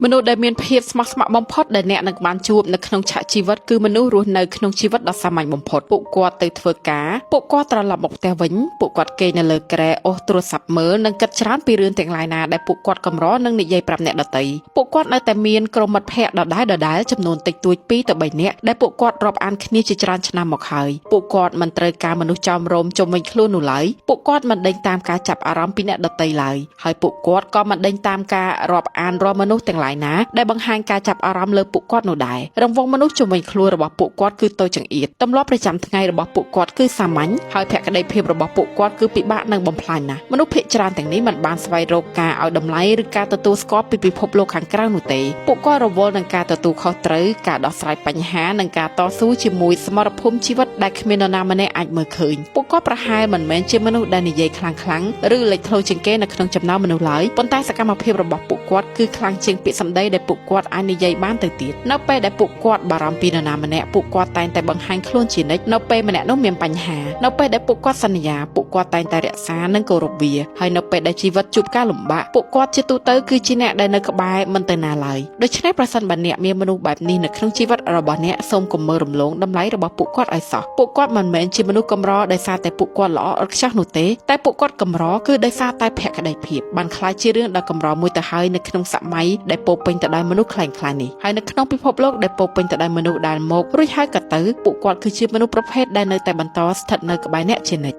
មនុស្សដែលមានភាពស្មោះស្ម័គ្របំផុតដែលអ្នកនឹងបានជួបនៅក្នុងឆាកជីវិតគឺមនុស្សរស់នៅក្នុងជីវិតដ៏សាមញ្ញបំផុតពួកគាត់ទៅធ្វើការពួកគាត់ត្រឡប់មកផ្ទះវិញពួកគាត់គេងនៅលើគ្រែអូសទូរស័ព្ទមើលនិងគិតច្រើនពីរឿងទាំងឡាយណាដែលពួកគាត់កម្រនឹងនិយាយប្រាប់អ្នកដទៃពួកគាត់នៅតែមានក្រុមមិត្តភ័ក្តិដដែលចំនួនតិចតួច2ទៅ3នាក់ដែលពួកគាត់រាប់អានគ្នាជាច្រើនឆ្នាំមកហើយពួកគាត់មិនត្រូវការមនុស្សចោមរោមជុំវិញខ្លួននោះឡើយពួកគាត់មិនដេញតាមការចាប់អារម្មណ៍ពីអ្នកដទៃឡើយហើយពួកគាត់ក៏មិនដេញតាមការរាប់អានរាល់មនុស្សទាំងឡាយណាដែលបង្ហាញការចាប់អារម្មណ៍លើពួកគាត់នោះដែររង្វង់មនុស្សជុំវិញខ្លួនរបស់ពួកគាត់គឺតូចចង្អៀតទម្លាប់ប្រចាំថ្ងៃរបស់ពួកគាត់គឺសាមញ្ញហើយភក្តីភាពរបស់ពួកគាត់គឺពិបាកនឹងបំផ្លាញណាស់មនុស្សភាគច្រើនទាំងនេះមិនបានស្វែងរកការឲ្យតម្លៃឬការទទួលស្គាល់ពីពិភពលោកខាងក្រៅនោះទេពួកគាត់រវល់នឹងការទទួលខុសត្រូវការដោះស្រាយបញ្ហានិងការតស៊ូជាមួយសមរភូមិជីវិតដែលគ្មាននរណាម្នាក់អាចមើលឃើញពួកគាត់ប្រហែលមិនមែនជាមនុស្សដែលនិយាយខ្លាំងឬលេចធ្លោជាងគេនៅក្នុងចំណោមមនុស្សឡើយប៉ុន្តែសកម្មភាពរបស់ពួកគាត់គឺខ្លាំងជាងពាក្យសម្ដីដែលពួកគាត់អាចនិយាយបានទៅទៀតនៅពេលដែលពួកគាត់បារម្ភពីនរណាម្នាក់ពួកគាត់តែងតែបង្ហាញខ្លួនជានិច្ចនៅពេលម្នាក់នោះមានបញ្ហានៅពេលដែលពួកគាត់សន្យាពួកគាត់តែងតែរក្សានិងគោរពវាហើយនៅពេលដែលជីវិតជួបការលំបាកពួកគាត់ជាទូទៅគឺជាអ្នកដែលនៅក្បែរមិនទៅណាឡើយដូច្នេះប្រសិនបើអ្នកមានមនុស្សបែបនេះនៅក្នុងជីវិតរបស់អ្នកសូមកុំមើលរំលងតម្លៃរបស់ពួកគាត់ឲ្យសោះពួកគាត់មិនមែនជាមនុស្សកម្រដោយសារតែពួកគាត់ល្អឥតខ្ចោះនោះទេតែពួកគាត់កម្រគឺដោយសារតែភក្តីភាពបានខ្លាចជារឿងដ៏កម្រមួយទៅហើយនៅក្នុងសម័យដែលពោពេញទៅដោយមនុស្សខ្លាំងខ្លានេះហើយនៅក្នុងពិភពលោកដែលពោពេញទៅដោយមនុស្សដែលមករួចហើយក៏ទៅពួកគាត់គឺជាមនុស្សប្រភេទដែលនៅតែបន្តស្ថិតនៅក្បែរអ្នកជានិច្ច